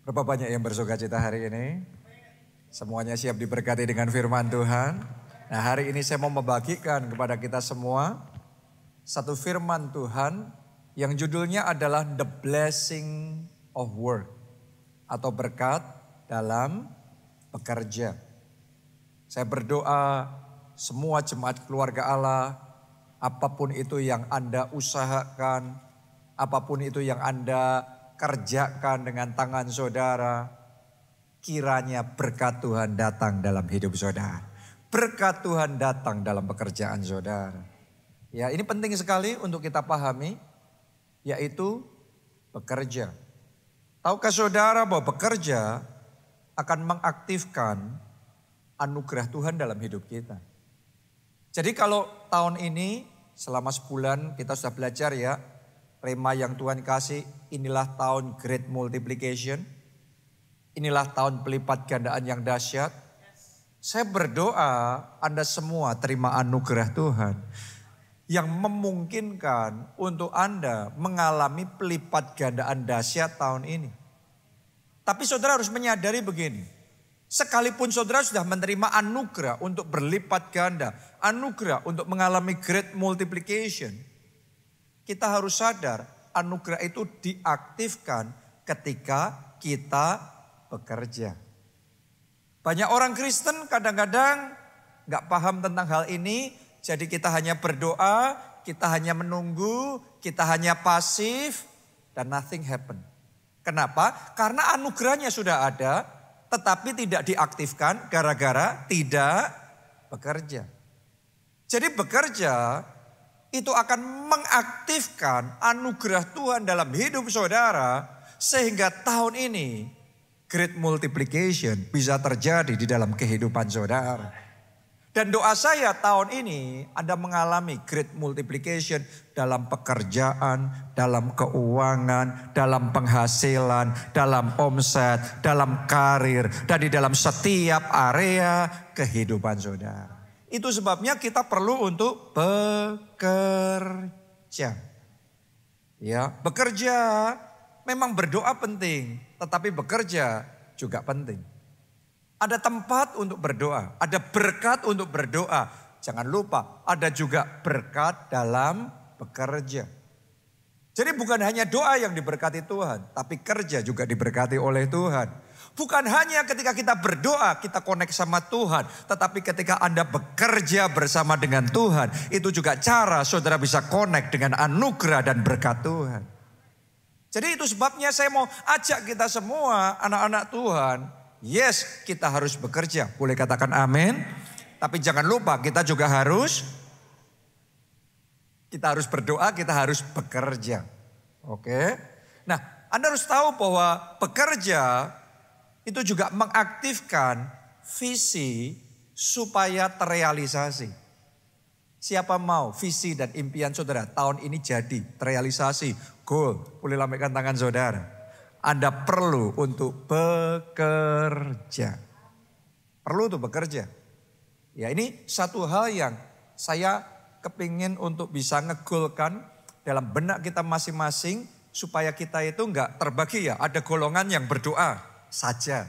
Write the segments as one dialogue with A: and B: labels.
A: Berapa banyak yang bersukacita hari ini? Semuanya siap diberkati dengan firman Tuhan. Nah, hari ini saya mau membagikan kepada kita semua satu firman Tuhan yang judulnya adalah The Blessing of Work atau berkat dalam bekerja. Saya berdoa semua jemaat keluarga Allah, apapun itu yang Anda usahakan, apapun itu yang Anda kerjakan dengan tangan saudara, kiranya berkat Tuhan datang dalam hidup saudara. Berkat Tuhan datang dalam pekerjaan saudara. Ya, ini penting sekali untuk kita pahami, yaitu bekerja. Tahukah saudara bahwa bekerja akan mengaktifkan anugerah Tuhan dalam hidup kita. Jadi kalau tahun ini selama sebulan kita sudah belajar ya, tema yang Tuhan kasih, inilah tahun Great Multiplication. Inilah tahun pelipat gandaan yang dahsyat. Saya berdoa Anda semua terima anugerah Tuhan yang memungkinkan untuk Anda mengalami pelipat gandaan dahsyat tahun ini. Tapi saudara harus menyadari begini, sekalipun saudara sudah menerima anugerah untuk berlipat ganda, anugerah untuk mengalami Great Multiplication, kita harus sadar anugerah itu diaktifkan ketika kita bekerja. Banyak orang Kristen kadang-kadang gak paham tentang hal ini. Jadi kita hanya berdoa, kita hanya menunggu, kita hanya pasif dan nothing happen. Kenapa? Karena anugerahnya sudah ada tetapi tidak diaktifkan gara-gara tidak bekerja. Jadi bekerja itu akan mengaktifkan anugerah Tuhan dalam hidup saudara sehingga tahun ini Great Multiplication bisa terjadi di dalam kehidupan saudara. Dan doa saya tahun ini Anda mengalami Great Multiplication dalam pekerjaan, dalam keuangan, dalam penghasilan, dalam omset, dalam karir, dan di dalam setiap area kehidupan saudara. Itu sebabnya kita perlu untuk bekerja. Ya, bekerja memang berdoa penting, tetapi bekerja juga penting. Ada tempat untuk berdoa, ada berkat untuk berdoa. Jangan lupa, ada juga berkat dalam bekerja. Jadi bukan hanya doa yang diberkati Tuhan, tapi kerja juga diberkati oleh Tuhan. Bukan hanya ketika kita berdoa, kita connect sama Tuhan. Tetapi ketika Anda bekerja bersama dengan Tuhan, itu juga cara saudara bisa connect dengan anugerah dan berkat Tuhan. Jadi itu sebabnya saya mau ajak kita semua anak-anak Tuhan. Yes, kita harus bekerja. Boleh katakan amin. Tapi jangan lupa kita juga harus berdoa, kita harus bekerja. Oke. Nah, Anda harus tahu bahwa bekerja itu juga mengaktifkan visi supaya terrealisasi. Siapa mau visi dan impian saudara tahun ini jadi terrealisasi, goal, boleh lambaikan tangan saudara. Anda perlu untuk bekerja. Perlu untuk bekerja. Ya, ini satu hal yang saya kepingin untuk bisa ngegolkan dalam benak kita masing-masing supaya kita itu enggak terbagi ya. Ada golongan yang berdoa saja.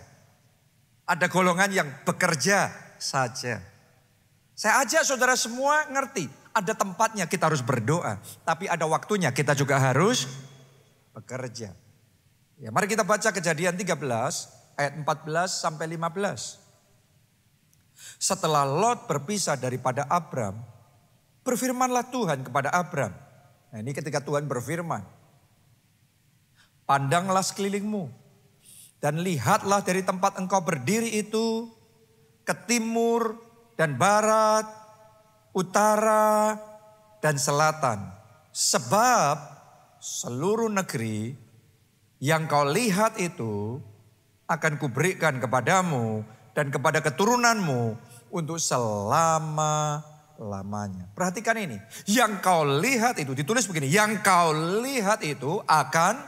A: Ada golongan yang bekerja saja. Saya ajak saudara semua ngerti, ada tempatnya kita harus berdoa, tapi ada waktunya kita juga harus bekerja. Ya, mari kita baca Kejadian 13 ayat 14 sampai 15. Setelah Lot berpisah daripada Abram, berfirmanlah Tuhan kepada Abram. Nah, ini ketika Tuhan berfirman, pandanglah sekelilingmu dan lihatlah dari tempat engkau berdiri itu ke timur dan barat, utara dan selatan. Sebab seluruh negeri yang kau lihat itu akan kuberikan kepadamu dan kepada keturunanmu untuk selama-lamanya. Perhatikan ini, yang kau lihat itu, ditulis begini, yang kau lihat itu akan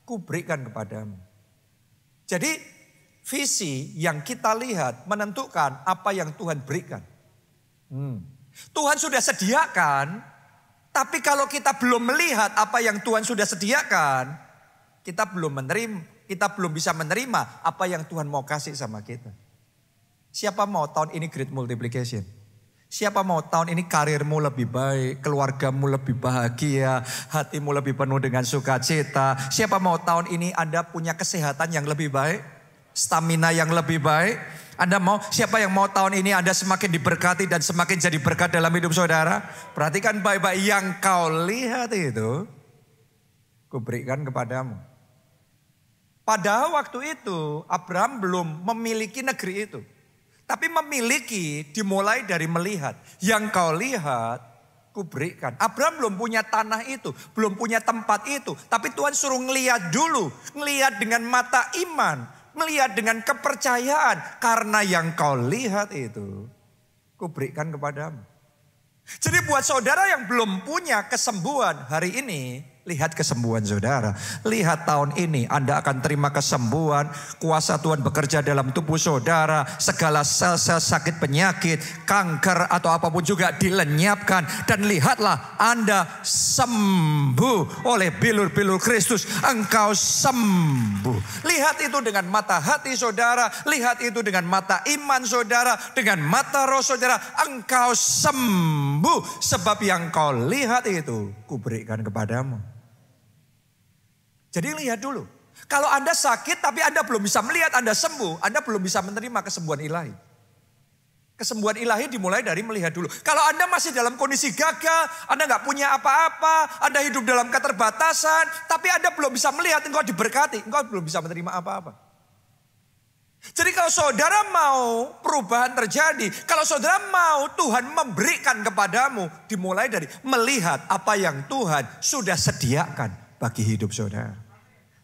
A: kuberikan kepadamu. Jadi visi yang kita lihat menentukan apa yang Tuhan berikan. Tuhan sudah sediakan, tapi kalau kita belum melihat apa yang Tuhan sudah sediakan, kita belum menerima, kita belum bisa menerima apa yang Tuhan mau kasih sama kita. Siapa mau tahun ini great multiplication? Siapa mau tahun ini karirmu lebih baik, keluargamu lebih bahagia, hatimu lebih penuh dengan sukacita. Siapa mau tahun ini Anda punya kesehatan yang lebih baik, stamina yang lebih baik. Anda mau, siapa yang mau tahun ini Anda semakin diberkati dan semakin jadi berkat dalam hidup saudara? Perhatikan baik-baik, yang kau lihat itu, kuberikan kepadamu. Pada waktu itu Abraham belum memiliki negeri itu. Tapi memiliki dimulai dari melihat. Yang kau lihat kuberikan. Abraham belum punya tanah itu. Belum punya tempat itu. Tapi Tuhan suruh ngelihat dulu. Ngelihat dengan mata iman. Melihat dengan kepercayaan. Karena yang kau lihat itu kuberikan kepadamu. Jadi buat saudara yang belum punya kesembuhan hari ini, lihat kesembuhan saudara. Lihat tahun ini Anda akan terima kesembuhan. Kuasa Tuhan bekerja dalam tubuh saudara. Segala sel-sel sakit penyakit, kanker atau apapun juga dilenyapkan. Dan lihatlah Anda sembuh oleh bilur-bilur Kristus. Engkau sembuh. Lihat itu dengan mata hati saudara. Lihat itu dengan mata iman saudara. Dengan mata roh saudara. Engkau sembuh. Sebab yang kau lihat itu kuberikan kepadamu. Jadi lihat dulu. Kalau Anda sakit tapi Anda belum bisa melihat Anda sembuh. Anda belum bisa menerima kesembuhan ilahi. Kesembuhan ilahi dimulai dari melihat dulu. Kalau Anda masih dalam kondisi gagal. Anda gak punya apa-apa. Anda hidup dalam keterbatasan. Tapi Anda belum bisa melihat engkau diberkati. Engkau belum bisa menerima apa-apa. Jadi kalau saudara mau perubahan terjadi. Kalau saudara mau Tuhan memberikan kepadamu. Dimulai dari melihat apa yang Tuhan sudah sediakan bagi hidup saudara.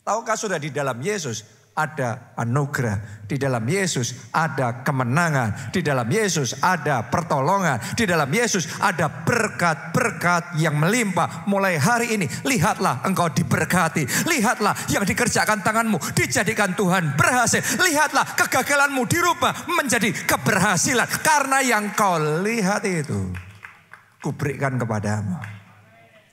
A: Tahukah saudara di dalam Yesus ada anugerah. Di dalam Yesus ada kemenangan. Di dalam Yesus ada pertolongan. Di dalam Yesus ada berkat-berkat yang melimpah. Mulai hari ini lihatlah engkau diberkati. Lihatlah yang dikerjakan tanganmu dijadikan Tuhan berhasil. Lihatlah kegagalanmu dirubah menjadi keberhasilan. Karena yang kau lihat itu kuberikan kepadamu.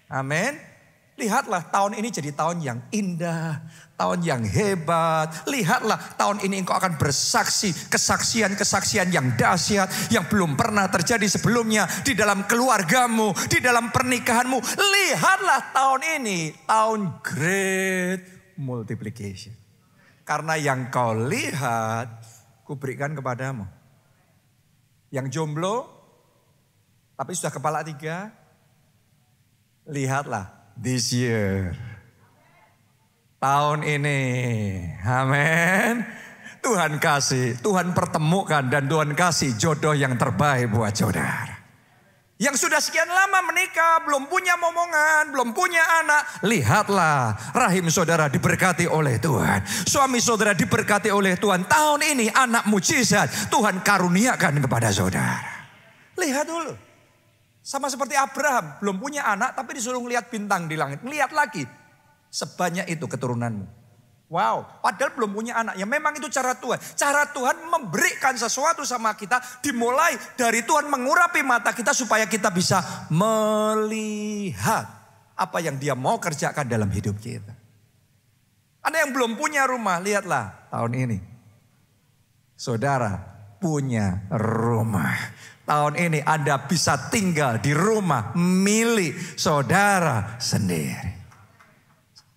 A: Amin. Lihatlah tahun ini jadi tahun yang indah, tahun yang hebat. Lihatlah tahun ini engkau akan bersaksi kesaksian-kesaksian yang dahsyat yang belum pernah terjadi sebelumnya di dalam keluargamu, di dalam pernikahanmu. Lihatlah tahun ini tahun great multiplication. Karena yang kau lihat kuberikan kepadamu. Yang jomblo tapi sudah kepala 3, lihatlah. This year, tahun ini, amin. Tuhan kasih, Tuhan pertemukan dan Tuhan kasih jodoh yang terbaik buat saudara. Yang sudah sekian lama menikah, belum punya momongan, belum punya anak. Lihatlah, rahim saudara diberkati oleh Tuhan. Suami saudara diberkati oleh Tuhan. Tahun ini anak mujizat Tuhan karuniakan kepada saudara. Lihat dulu. Sama seperti Abraham, belum punya anak tapi disuruh ngelihat bintang di langit. Ngelihat lagi, sebanyak itu keturunanmu. Wow, padahal belum punya anak. Ya memang itu cara Tuhan. Cara Tuhan memberikan sesuatu sama kita dimulai dari Tuhan mengurapi mata kita supaya kita bisa melihat apa yang Dia mau kerjakan dalam hidup kita. Anda yang belum punya rumah, lihatlah tahun ini. Saudara punya rumah. Tahun ini Anda bisa tinggal di rumah milik saudara sendiri.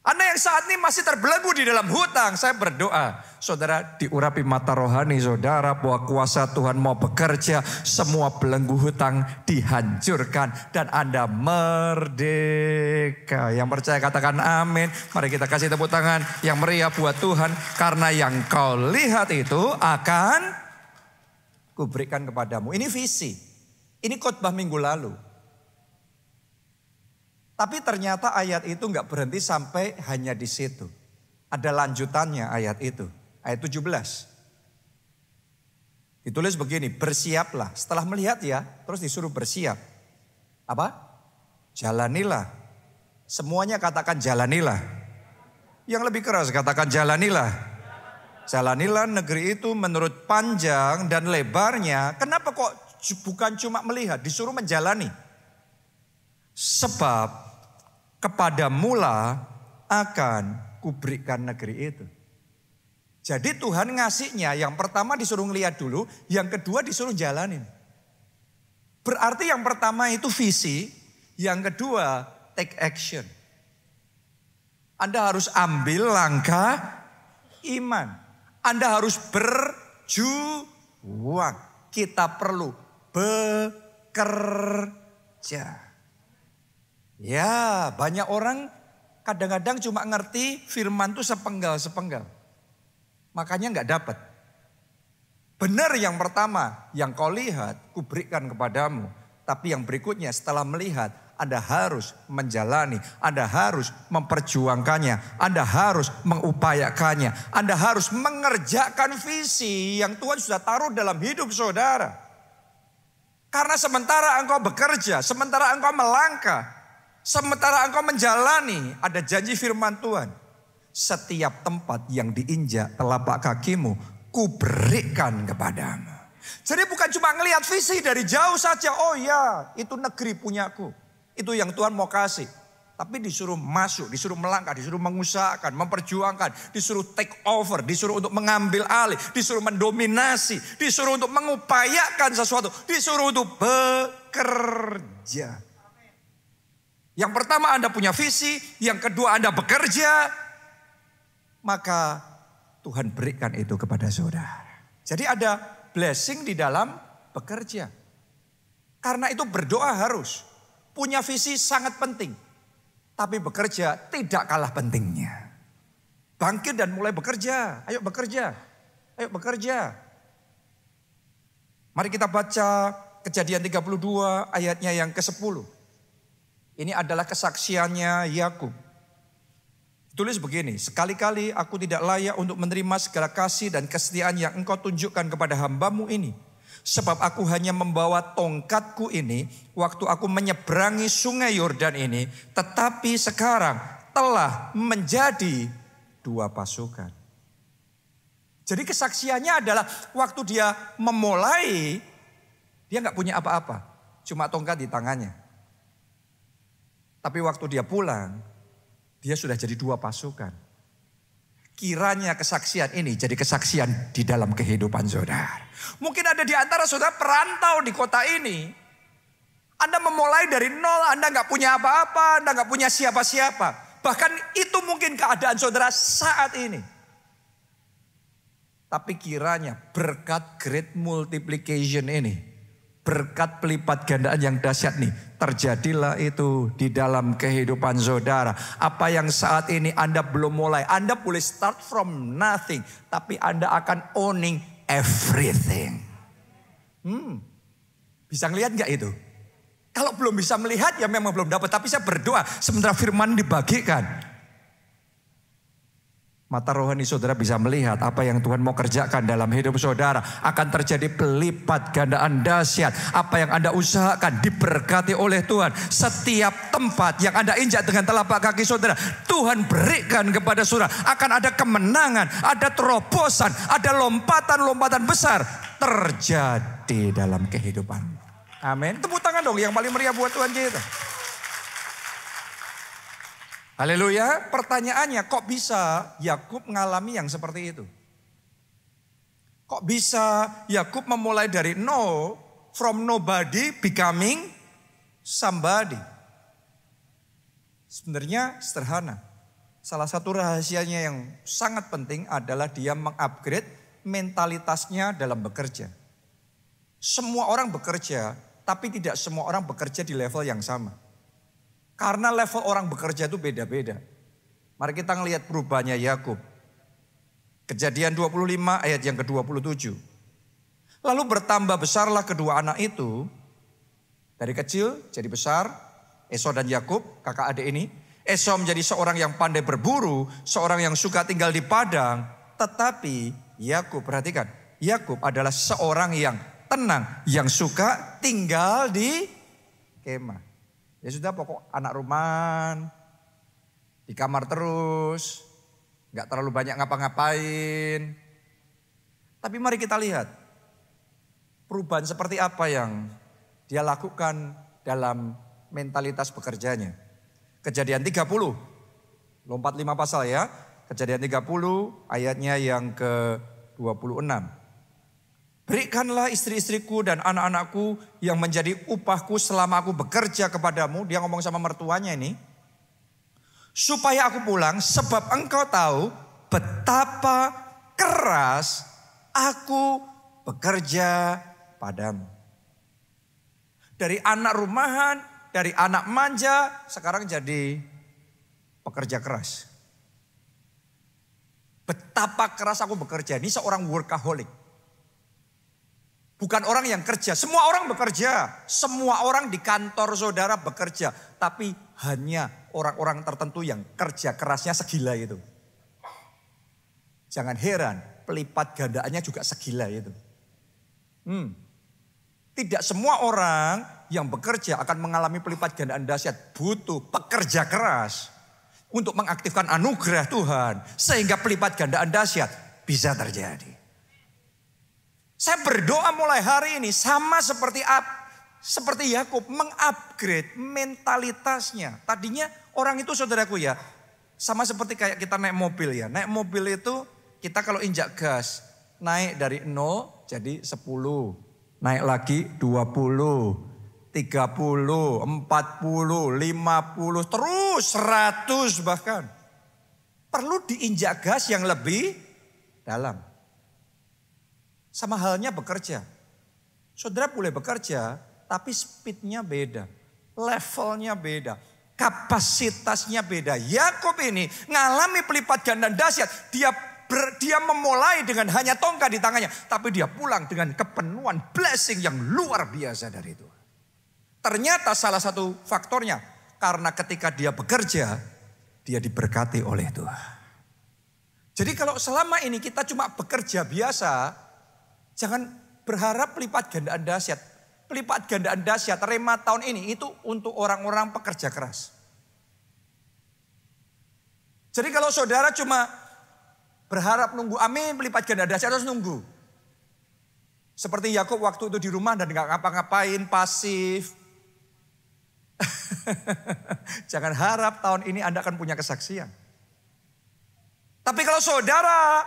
A: Anda yang saat ini masih terbelenggu di dalam hutang, saya berdoa. Saudara diurapi mata rohani saudara bahwa kuasa Tuhan mau bekerja. Semua belenggu hutang dihancurkan dan Anda merdeka. Yang percaya katakan amin. Mari kita kasih tepuk tangan yang meriah buat Tuhan. Karena yang kau lihat itu akan kuberikan kepadamu. Ini visi. Ini khotbah minggu lalu. Tapi ternyata ayat itu enggak berhenti sampai hanya di situ. Ada lanjutannya ayat itu. Ayat 17. Ditulis begini, bersiaplah. Setelah melihat ya, terus disuruh bersiap. Apa? Jalanilah. Semuanya katakan jalanilah. Yang lebih keras katakan jalanilah. Jalanilah negeri itu menurut panjang dan lebarnya. Kenapa kok bukan cuma melihat, disuruh menjalani? Sebab kepada mula akan kuberikan negeri itu. Jadi Tuhan ngasihnya yang pertama disuruh ngeliat dulu, yang kedua disuruh jalanin. Berarti yang pertama itu visi, yang kedua take action. Anda harus ambil langkah iman. Anda harus berjuang. Kita perlu bekerja. Ya, banyak orang kadang-kadang cuma ngerti firman itu sepenggal-sepenggal. Makanya nggak dapat. Benar yang pertama, yang kau lihat, kuberikan kepadamu. Tapi yang berikutnya setelah melihat, Anda harus menjalani, Anda harus memperjuangkannya, Anda harus mengupayakannya, Anda harus mengerjakan visi yang Tuhan sudah taruh dalam hidup saudara. Karena sementara engkau bekerja, sementara engkau melangkah, sementara engkau menjalani, ada janji firman Tuhan. Setiap tempat yang diinjak telapak kakimu, kuberikan kepadamu. Jadi bukan cuma ngelihat visi dari jauh saja. Oh ya, itu negeri punyaku. Itu yang Tuhan mau kasih. Tapi disuruh masuk, disuruh melangkah, disuruh mengusahakan, memperjuangkan. Disuruh take over, disuruh untuk mengambil alih. Disuruh mendominasi, disuruh untuk mengupayakan sesuatu. Disuruh untuk bekerja. Yang pertama Anda punya visi, yang kedua Anda bekerja. Maka Tuhan berikan itu kepada saudara. Jadi ada blessing di dalam bekerja. Karena itu berdoa harus. Punya visi sangat penting. Tapi bekerja tidak kalah pentingnya. Bangkit dan mulai bekerja. Ayo bekerja. Ayo bekerja. Mari kita baca Kejadian 32 ayatnya yang ke-10. Ini adalah kesaksiannya Yakub. Tulis begini, sekali-kali aku tidak layak untuk menerima segala kasih dan kesetiaan yang engkau tunjukkan kepada hambamu ini. Sebab aku hanya membawa tongkatku ini waktu aku menyeberangi sungai Yordan ini. Tetapi sekarang telah menjadi 2 pasukan. Jadi kesaksiannya adalah waktu dia memulai, dia gak punya apa-apa. Cuma tongkat di tangannya. Tapi waktu dia pulang, dia sudah jadi 2 pasukan. Kiranya kesaksian ini jadi kesaksian di dalam kehidupan saudara. Mungkin ada di antara saudara perantau di kota ini. Anda memulai dari nol, Anda gak punya apa-apa, Anda gak punya siapa-siapa. Bahkan itu mungkin keadaan saudara saat ini. Tapi kiranya berkat great multiplication ini, berkat pelipat gandaan yang dahsyat nih, terjadilah itu di dalam kehidupan saudara. Apa yang saat ini Anda belum mulai, Anda boleh start from nothing, tapi Anda akan owning everything. Bisa ngelihat gak itu? Kalau belum bisa melihat ya memang belum dapat, tapi saya berdoa sementara firman dibagikan, mata rohani saudara bisa melihat apa yang Tuhan mau kerjakan dalam hidup saudara. Akan terjadi pelipat gandaan dahsyat. Apa yang Anda usahakan diberkati oleh Tuhan. Setiap tempat yang Anda injak dengan telapak kaki saudara, Tuhan berikan kepada saudara. Akan ada kemenangan, ada terobosan, ada lompatan-lompatan besar terjadi dalam kehidupan. Amin. Tepuk tangan dong yang paling meriah buat Tuhan kita. Haleluya. Pertanyaannya, kok bisa Yakub mengalami yang seperti itu? Kok bisa Yakub memulai dari no, from nobody becoming somebody? Sebenarnya sederhana. Salah satu rahasianya yang sangat penting adalah dia mengupgrade mentalitasnya dalam bekerja. Semua orang bekerja, tapi tidak semua orang bekerja di level yang sama. Karena level orang bekerja itu beda-beda. Mari kita ngelihat perubahannya Yakub. Kejadian 25 ayat yang ke-27. Lalu bertambah besarlah kedua anak itu. Dari kecil jadi besar. Esau dan Yakub, kakak adik ini. Esau menjadi seorang yang pandai berburu. Seorang yang suka tinggal di padang. Tetapi Yakub, perhatikan. Yakub adalah seorang yang tenang. Yang suka tinggal di kemah. Ya sudah, pokok anak rumahan, di kamar terus, gak terlalu banyak ngapa-ngapain. Tapi mari kita lihat perubahan seperti apa yang dia lakukan dalam mentalitas bekerjanya. Kejadian 30, lompat 5 pasal ya. Kejadian 30 ayatnya yang ke-26. Berikanlah istri-istriku dan anak-anakku yang menjadi upahku selama aku bekerja kepadamu. Dia ngomong sama mertuanya ini. Supaya aku pulang sebab engkau tahu betapa keras aku bekerja padamu. Dari anak rumahan, dari anak manja, sekarang jadi pekerja keras. Betapa keras aku bekerja. Ini seorang workaholic. Bukan orang yang kerja. Semua orang bekerja. Semua orang di kantor saudara bekerja. Tapi hanya orang-orang tertentu yang kerja kerasnya segila itu. Jangan heran, pelipat gandaannya juga segila itu. Tidak semua orang yang bekerja akan mengalami pelipat gandaan dahsyat. Butuh pekerja keras untuk mengaktifkan anugerah Tuhan. Sehingga pelipat gandaan dahsyat bisa terjadi. Saya berdoa mulai hari ini sama seperti Yakub mengupgrade mentalitasnya. Tadinya orang itu saudaraku ya, sama seperti kayak kita naik mobil ya. Naik mobil itu kita kalau injak gas naik dari 0 jadi 10. Naik lagi 20, 30, 40, 50, terus 100 bahkan. Perlu diinjak gas yang lebih dalam. Sama halnya bekerja. Saudara boleh bekerja, tapi speednya beda. Levelnya beda. Kapasitasnya beda. Yakub ini ngalami pelipat ganda dahsyat. Dia memulai dengan hanya tongkat di tangannya. Tapi dia pulang dengan kepenuhan blessing yang luar biasa dari Tuhan. Ternyata salah satu faktornya. Karena ketika dia bekerja, dia diberkati oleh Tuhan. Jadi kalau selama ini kita cuma bekerja biasa, jangan berharap pelipat gandaan dahsyat. Pelipat gandaan dahsyat Rema tahun ini itu untuk orang-orang pekerja keras. Jadi kalau saudara cuma berharap nunggu amin pelipat gandaan dahsyat harus nunggu. Seperti Yakub waktu itu di rumah dan gak ngapa-ngapain, pasif. Jangan harap tahun ini Anda akan punya kesaksian. Tapi kalau saudara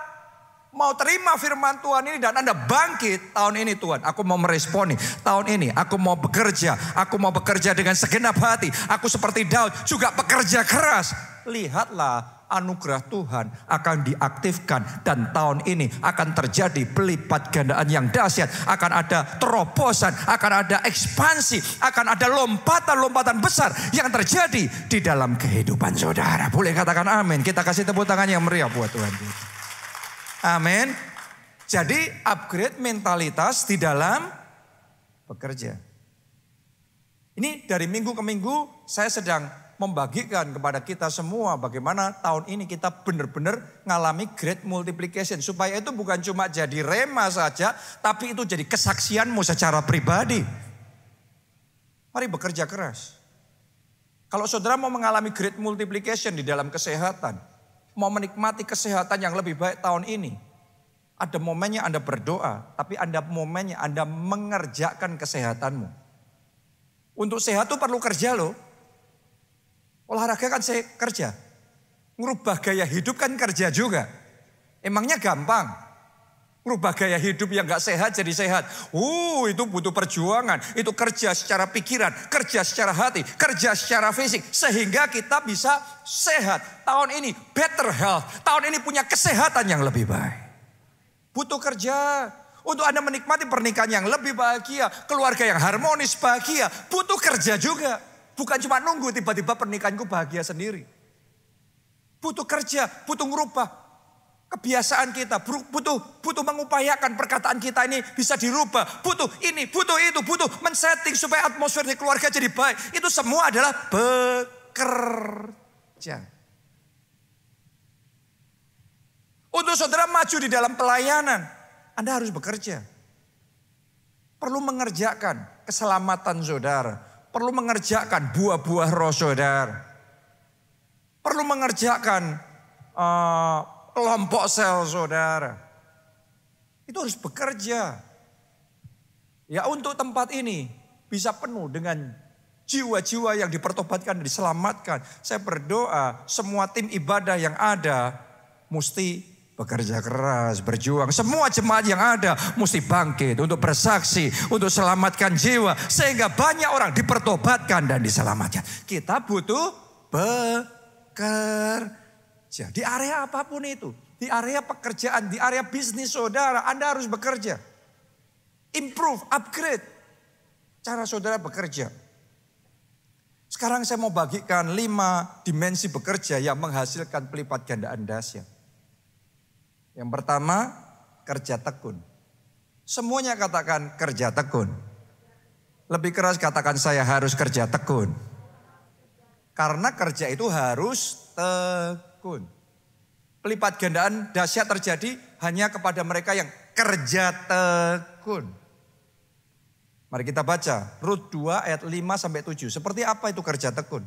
A: mau terima firman Tuhan ini dan Anda bangkit tahun ini, Tuhan aku mau meresponi. Tahun ini aku mau bekerja. Aku mau bekerja dengan segenap hati. Aku seperti Daud juga pekerja keras. Lihatlah anugerah Tuhan akan diaktifkan. Dan tahun ini akan terjadi pelipat gandaan yang dahsyat. Akan ada terobosan, akan ada ekspansi, akan ada lompatan-lompatan besar yang terjadi di dalam kehidupan saudara. Boleh katakan amin. Kita kasih tepuk tangan yang meriah buat Tuhan. Amin. Jadi upgrade mentalitas di dalam bekerja. Ini dari minggu ke minggu saya sedang membagikan kepada kita semua bagaimana tahun ini kita benar-benar ngalami great multiplication. Supaya itu bukan cuma jadi rema saja, tapi itu jadi kesaksianmu secara pribadi. Mari bekerja keras. Kalau saudara mau mengalami great multiplication di dalam kesehatan, mau menikmati kesehatan yang lebih baik tahun ini. Ada momennya Anda berdoa, tapi ada momennya Anda mengerjakan kesehatanmu. Untuk sehat itu perlu kerja loh. Olahraga kan kerja. Ngerubah gaya hidup kan kerja juga. Emangnya gampang? Ngerubah gaya hidup yang gak sehat jadi sehat. Itu butuh perjuangan. Itu kerja secara pikiran, kerja secara hati, kerja secara fisik. Sehingga kita bisa sehat. Tahun ini better health. Tahun ini punya kesehatan yang lebih baik. Butuh kerja. Untuk Anda menikmati pernikahan yang lebih bahagia. Keluarga yang harmonis, bahagia. Butuh kerja juga. Bukan cuma nunggu tiba-tiba pernikahanku bahagia sendiri. Butuh kerja, butuh ngerubah kebiasaan kita, butuh mengupayakan perkataan kita ini bisa dirubah. Butuh ini, butuh itu, butuh men-setting supaya atmosfer di keluarga jadi baik. Itu semua adalah bekerja. Untuk saudara maju di dalam pelayanan, Anda harus bekerja. Perlu mengerjakan keselamatan saudara. Perlu mengerjakan buah-buah roh saudara. Perlu mengerjakan kelompok sel saudara. Itu harus bekerja. Ya untuk tempat ini bisa penuh dengan jiwa-jiwa yang dipertobatkan dan diselamatkan. Saya berdoa semua tim ibadah yang ada mesti bekerja keras, berjuang. Semua jemaat yang ada mesti bangkit untuk bersaksi, untuk selamatkan jiwa. Sehingga banyak orang dipertobatkan dan diselamatkan. Kita butuh bekerja. Di area apapun itu. Di area pekerjaan, di area bisnis saudara, Anda harus bekerja. Improve, upgrade cara saudara bekerja. Sekarang saya mau bagikan 5 dimensi bekerja yang menghasilkan pelipat gandaan dahsyat. Yang pertama, kerja tekun. Semuanya katakan kerja tekun. Lebih keras katakan saya harus kerja tekun. Karena kerja itu harus tekun. Pelipat gandaan dahsyat terjadi hanya kepada mereka yang kerja tekun. Mari kita baca Rut 2 ayat 5-7. Seperti apa itu kerja tekun?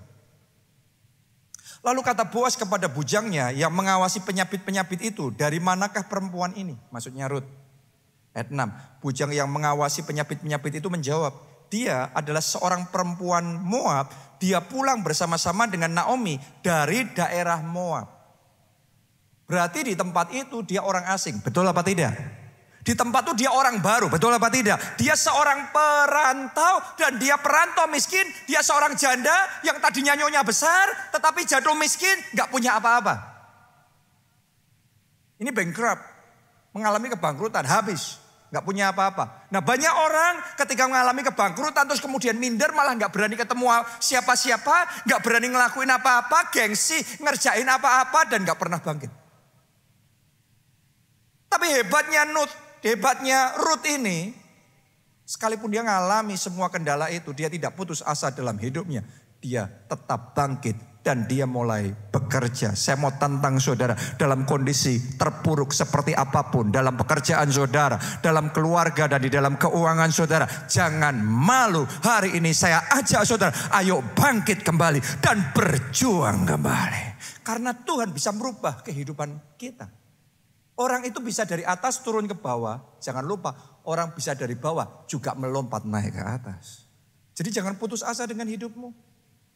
A: Lalu kata Boas kepada bujangnya yang mengawasi penyapit-penyapit itu, dari manakah perempuan ini? Maksudnya Rut. Ayat 6, bujang yang mengawasi penyapit-penyapit itu menjawab, dia adalah seorang perempuan Moab, dia pulang bersama-sama dengan Naomi dari daerah Moab. Berarti di tempat itu dia orang asing, betul apa tidak? Di tempat itu dia orang baru, betul apa tidak? Dia seorang perantau dan dia perantau miskin. Dia seorang janda yang tadinya nyonya besar tetapi jatuh miskin, gak punya apa-apa. Ini bankrupt, mengalami kebangkrutan, habis, gak punya apa-apa. Nah banyak orang ketika mengalami kebangkrutan terus kemudian minder, malah gak berani ketemu siapa-siapa, gak berani ngelakuin apa-apa, gengsi, ngerjain apa-apa dan gak pernah bangkit. Tapi hebatnya Rut ini, sekalipun dia mengalami semua kendala itu, dia tidak putus asa dalam hidupnya. Dia tetap bangkit dan dia mulai bekerja. Saya mau tantang saudara, dalam kondisi terpuruk seperti apapun, dalam pekerjaan saudara, dalam keluarga dan di dalam keuangan saudara, jangan malu. Hari ini saya ajak saudara, ayo bangkit kembali dan berjuang kembali. Karena Tuhan bisa merubah kehidupan kita. Orang itu bisa dari atas turun ke bawah. Jangan lupa orang bisa dari bawah juga melompat naik ke atas. Jadi jangan putus asa dengan hidupmu.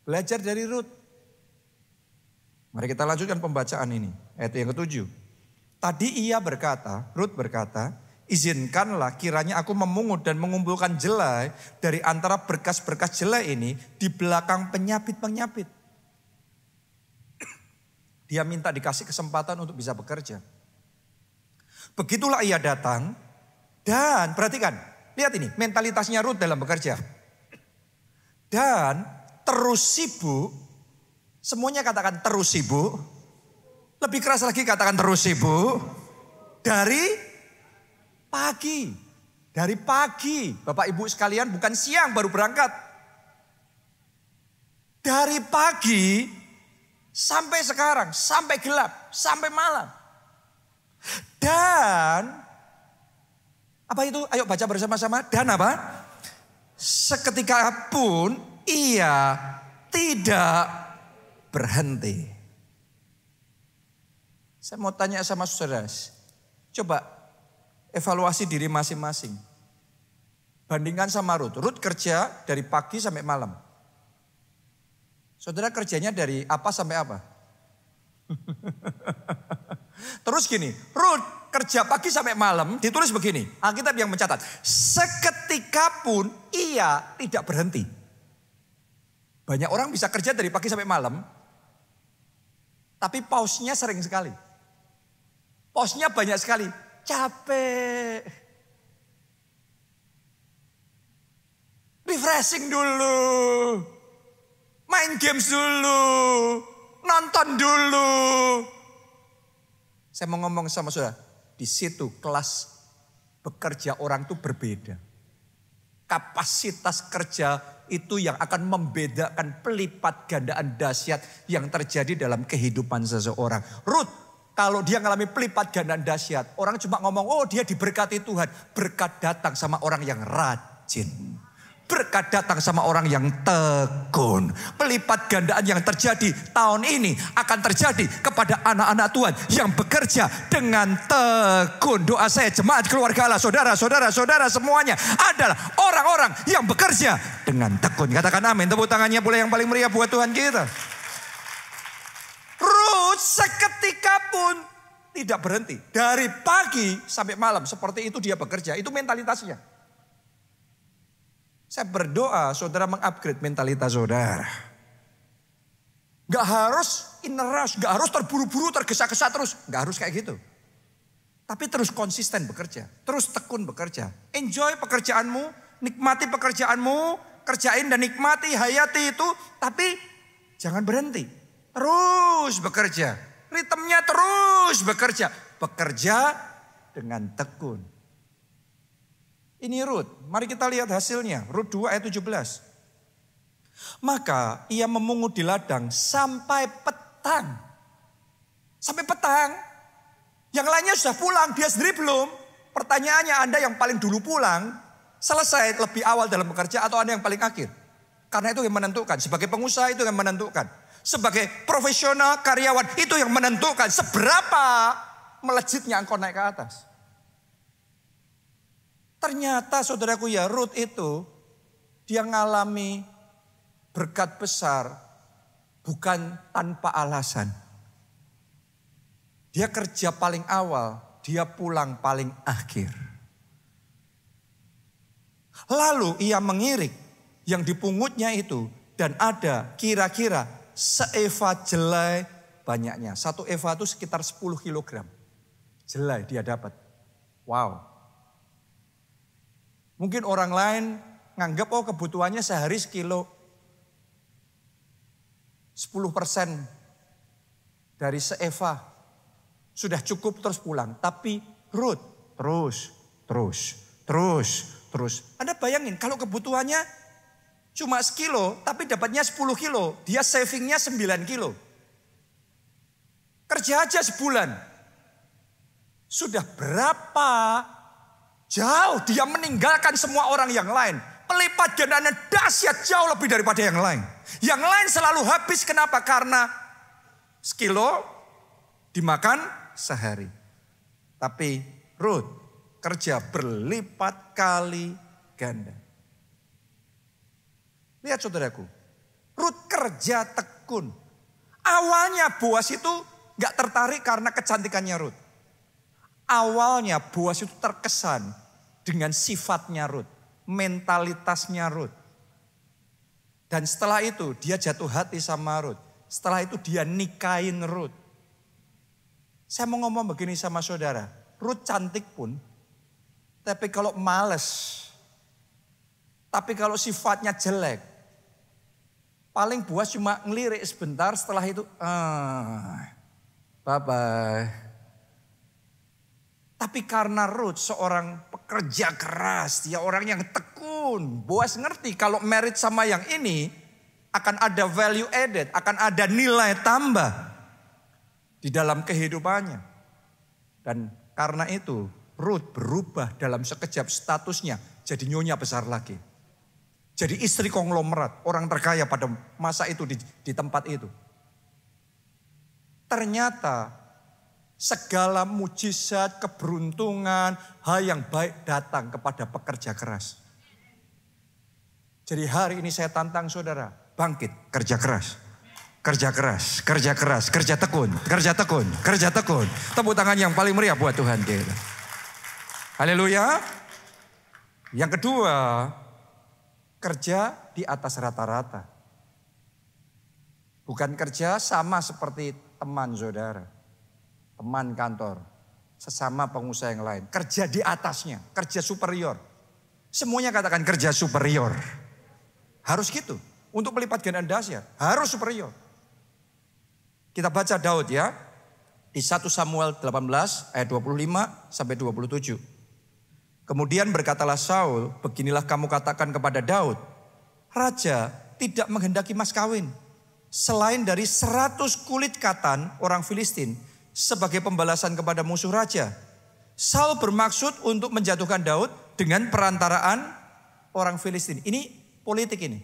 A: Belajar dari Rut. Mari kita lanjutkan pembacaan ini. Ayat yang ke-7. Tadi Rut berkata, izinkanlah kiranya aku memungut dan mengumpulkan jelai dari antara berkas-berkas jelai ini di belakang penyapit-penyapit. Dia minta dikasih kesempatan untuk bisa bekerja. Begitulah ia datang dan perhatikan, lihat ini mentalitasnya Rut dalam bekerja. Dan terus sibuk, semuanya katakan terus sibuk. Lebih keras lagi katakan terus sibuk. Dari pagi. Dari pagi, Bapak Ibu sekalian, bukan siang baru berangkat. Dari pagi sampai sekarang, sampai gelap, sampai malam. Dan apa itu? Ayo baca bersama-sama. Dan apa? Seketika pun ia tidak berhenti. Saya mau tanya sama saudara. Coba evaluasi diri masing-masing. Bandingkan sama Rut. Rut kerja dari pagi sampai malam. Saudara kerjanya dari apa sampai apa? Terus gini, Rut kerja pagi sampai malam, ditulis begini, Alkitab yang mencatat, seketika pun ia tidak berhenti. Banyak orang bisa kerja dari pagi sampai malam, tapi pausnya sering sekali. Pausnya banyak sekali, capek. Refreshing dulu, main games dulu, nonton dulu. Saya mau ngomong sama saudara, di situ kelas bekerja orang itu berbeda. Kapasitas kerja itu yang akan membedakan pelipat gandaan dahsyat yang terjadi dalam kehidupan seseorang. Rut, kalau dia mengalami pelipat gandaan dahsyat, orang cuma ngomong, oh dia diberkati Tuhan. Berkat datang sama orang yang rajin. Berkat datang sama orang yang tekun. Pelipat gandaan yang terjadi tahun ini akan terjadi kepada anak-anak Tuhan yang bekerja dengan tekun. Doa saya jemaat keluarga Allah, saudara-saudara semuanya adalah orang-orang yang bekerja dengan tekun. Katakan amin, tepuk tangannya boleh yang paling meriah buat Tuhan kita. Rut seketika pun Tidak berhenti. Dari pagi sampai malam seperti itu dia bekerja. Itu mentalitasnya. Saya berdoa saudara mengupgrade mentalitas saudara. Gak harus in a rush, gak harus terburu-buru, tergesa-gesa terus. Gak harus kayak gitu. Tapi terus konsisten bekerja. Terus tekun bekerja. Enjoy pekerjaanmu, nikmati pekerjaanmu. Kerjain dan nikmati, hayati itu. Tapi jangan berhenti. Terus bekerja. Ritmenya terus bekerja. Bekerja dengan tekun. Ini Rut. Mari kita lihat hasilnya. Rut 2 ayat 17. Maka ia memungut di ladang sampai petang. Sampai petang. Yang lainnya sudah pulang. Dia sendiri belum. Pertanyaannya Anda yang paling dulu pulang. Selesai lebih awal dalam bekerja atau Anda yang paling akhir. Karena itu yang menentukan. Sebagai pengusaha itu yang menentukan. Sebagai profesional, karyawan, itu yang menentukan seberapa melejitnya engkau naik ke atas. Ternyata saudaraku ya, Rut itu dia ngalami berkat besar bukan tanpa alasan. Dia kerja paling awal, dia pulang paling akhir. Lalu ia mengirik yang dipungutnya itu dan ada kira-kira seeva jelai banyaknya. 1 eva itu sekitar 10 kilogram. Jelai dia dapat. Wow. Mungkin orang lain nganggap kebutuhannya sehari sekilo. 10% dari seeva. Sudah cukup terus pulang. Tapi Rut terus. Anda bayangin kalau kebutuhannya cuma sekilo, tapi dapatnya 10 kilo. Dia savingnya 9 kilo. Kerja aja sebulan. Sudah berapa jauh dia meninggalkan semua orang yang lain. Pelipat gandaannya dahsyat jauh lebih daripada yang lain. Yang lain selalu habis. Kenapa? Karena sekilo dimakan sehari. Tapi Rut kerja berlipat kali ganda. Lihat saudaraku, Rut kerja tekun. Awalnya Boas itu gak tertarik karena kecantikannya Rut. Awalnya Boas itu terkesan dengan sifatnya Rut, mentalitasnya Rut. Dan setelah itu dia jatuh hati sama Rut. Setelah itu dia nikahin Rut. Saya mau ngomong begini sama saudara, Rut cantik pun, tapi kalau males, tapi kalau sifatnya jelek, paling Boas cuma ngelirik sebentar, setelah itu bye-bye. Tapi karena Rut seorang pekerja keras, dia orang yang tekun. Boas ngerti kalau married sama yang ini akan ada value added, akan ada nilai tambah di dalam kehidupannya. Dan karena itu Rut berubah dalam sekejap statusnya jadi nyonya besar lagi. Jadi istri konglomerat, orang terkaya pada masa itu di tempat itu. Ternyata segala mujizat, keberuntungan, hal yang baik datang kepada pekerja keras. Jadi hari ini saya tantang saudara, bangkit, kerja keras. Kerja keras, kerja keras, kerja tekun, kerja tekun, kerja tekun. Tepuk tangan yang paling meriah buat Tuhan kita. Haleluya. Yang kedua, kerja di atas rata-rata. Bukan kerja sama seperti teman saudara, teman kantor, sesama pengusaha yang lain. Kerja di atasnya, kerja superior. Semuanya katakan kerja superior. Harus gitu. Untuk melipat gandaan dahsyat, harus superior. Kita baca Daud ya. Di 1 Samuel 18 ayat 25 sampai 27. Kemudian berkatalah Saul, beginilah kamu katakan kepada Daud, raja tidak menghendaki mas kawin selain dari 100 kulit katan orang Filistin sebagai pembalasan kepada musuh raja. Saul bermaksud untuk menjatuhkan Daud dengan perantaraan orang Filistin. Ini politik ini.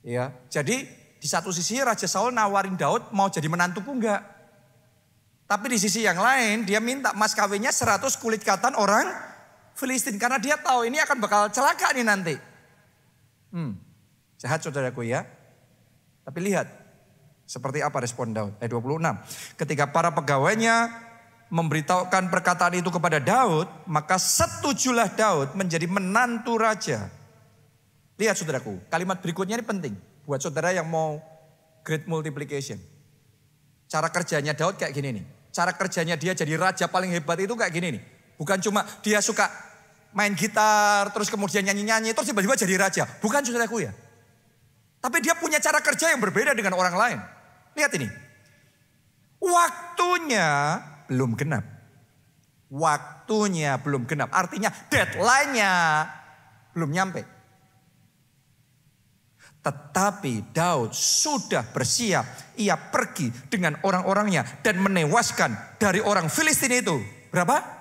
A: Ya, jadi di satu sisi Raja Saul nawarin Daud mau jadi menantuku enggak. Tapi di sisi yang lain dia minta mas kawinnya 100 kulit katan orang Filistin. Karena dia tahu ini akan bakal celaka nih nanti. Jahat saudaraku ya. Tapi lihat, Seperti apa respon Daud? Ayat 26. Ketika para pegawainya memberitahukan perkataan itu kepada Daud, maka setujulah Daud menjadi menantu raja. Lihat saudaraku, kalimat berikutnya ini penting buat saudara yang mau great multiplication. Cara kerjanya Daud kayak gini nih. Cara kerjanya dia jadi raja paling hebat itu kayak gini nih. Bukan cuma dia suka main gitar, terus kemudian nyanyi-nyanyi, terus tiba-tiba jadi raja. Bukan saudaraku ya. Tapi dia punya cara kerja yang berbeda dengan orang lain. Lihat ini. Waktunya belum genap. Waktunya belum genap. Artinya deadline-nya belum nyampe. Tetapi Daud sudah bersiap. Ia pergi dengan orang-orangnya dan menewaskan dari orang Filistin itu. Berapa?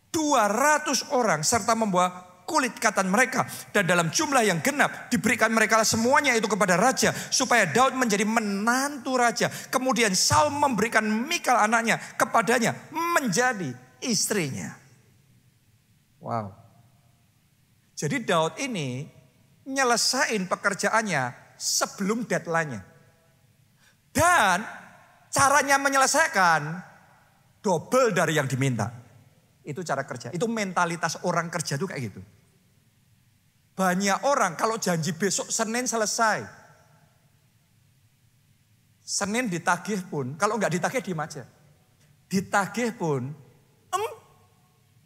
A: 200 orang serta membawa kulit katan mereka. Dan dalam jumlah yang genap diberikan mereka semuanya itu kepada raja. Supaya Daud menjadi menantu raja. Kemudian Saul memberikan Mikal anaknya kepadanya menjadi istrinya. Wow. Jadi Daud ini nyelesain pekerjaannya sebelum deadline-nya. Dan caranya menyelesaikan double dari yang diminta. Itu cara kerja. Itu mentalitas orang kerja itu kayak gitu. Banyak orang kalau janji besok Senin selesai. Senin ditagih pun, kalau nggak ditagih diem aja. Ditagih pun,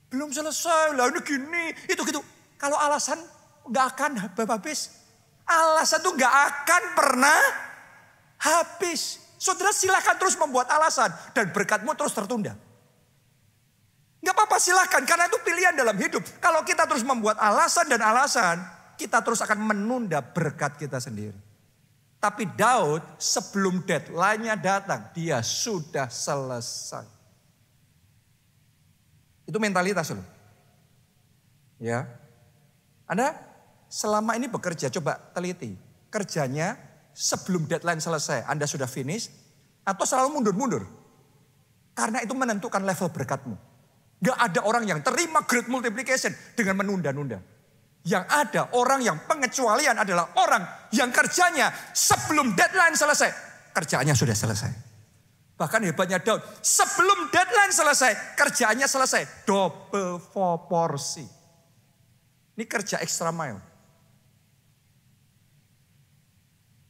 A: belum selesai, lah ini gini, itu gitu. Kalau alasan nggak akan habis. Alasan tuh nggak akan pernah habis. Saudara silakan terus membuat alasan dan berkatmu terus tertunda. Nggak apa-apa silakan karena itu pilihan dalam hidup. Kalau kita terus membuat alasan dan alasan, kita terus akan menunda berkat kita sendiri. Tapi Daud sebelum deadline-nya datang, dia sudah selesai. Itu mentalitas loh. Ya. Anda selama ini bekerja, coba teliti. Kerjanya sebelum deadline selesai, Anda sudah finish, atau selalu mundur-mundur. Karena itu menentukan level berkatmu. Gak ada orang yang terima great multiplication dengan menunda-nunda. Yang ada orang yang pengecualian adalah orang yang kerjanya sebelum deadline selesai, kerjaannya sudah selesai. Bahkan hebatnya Daud, sebelum deadline selesai, kerjaannya selesai. Double proporsi. Ini kerja extra mile.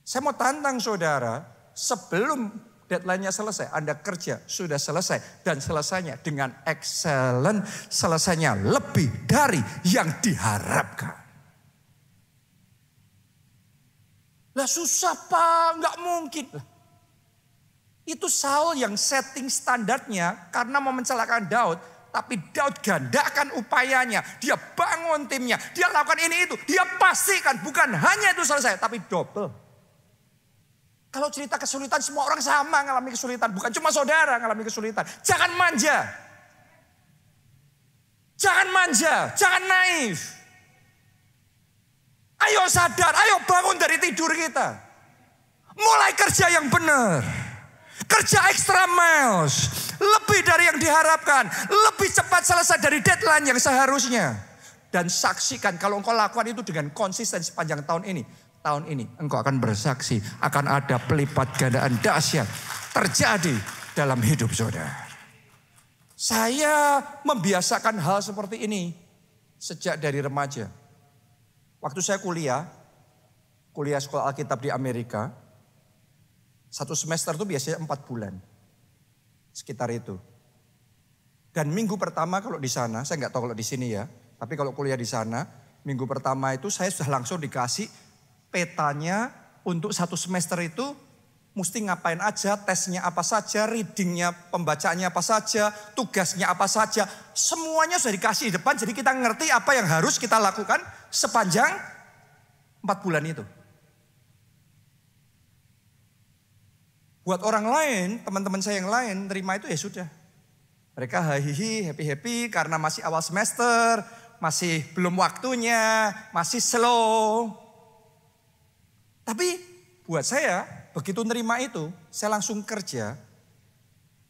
A: Saya mau tantang saudara, sebelum deadline-nya selesai, Anda kerja sudah selesai. Dan selesainya dengan excellent, selesainya lebih dari yang diharapkan. Lah susah Pak, nggak mungkin. Itu Saul yang setting standarnya karena mau mencelakakan Daud. Tapi Daud gandakan upayanya. Dia bangun timnya. Dia lakukan ini itu. Dia pastikan bukan hanya itu selesai. Tapi double. Kalau cerita kesulitan semua orang sama ngalami kesulitan. Bukan cuma saudara ngalami kesulitan. Jangan manja. Jangan manja. Jangan naif. Ayo sadar. Ayo bangun dari tidur kita. Mulai kerja yang benar. Kerja extra miles. Lebih dari yang diharapkan. Lebih cepat selesai dari deadline yang seharusnya. Dan saksikan kalau engkau lakukan itu dengan konsisten sepanjang tahun ini. Tahun ini engkau akan bersaksi. Akan ada pelipat gandaan dahsyat terjadi dalam hidup saudara. Saya membiasakan hal seperti ini sejak dari remaja. Waktu saya kuliah sekolah Alkitab di Amerika. Satu semester itu biasanya 4 bulan. Sekitar itu. Dan minggu pertama kalau di sana, saya nggak tahu kalau di sini ya. Tapi kalau kuliah di sana, minggu pertama itu saya sudah langsung dikasih petanya untuk satu semester itu. Mesti ngapain aja, tesnya apa saja, readingnya, pembacaannya apa saja, tugasnya apa saja. Semuanya sudah dikasih di depan, jadi kita ngerti apa yang harus kita lakukan sepanjang 4 bulan itu. Buat orang lain, teman-teman saya yang lain, terima itu ya sudah. Mereka happy-happy karena masih awal semester, masih belum waktunya, masih slow. Tapi buat saya, begitu nerima itu, saya langsung kerja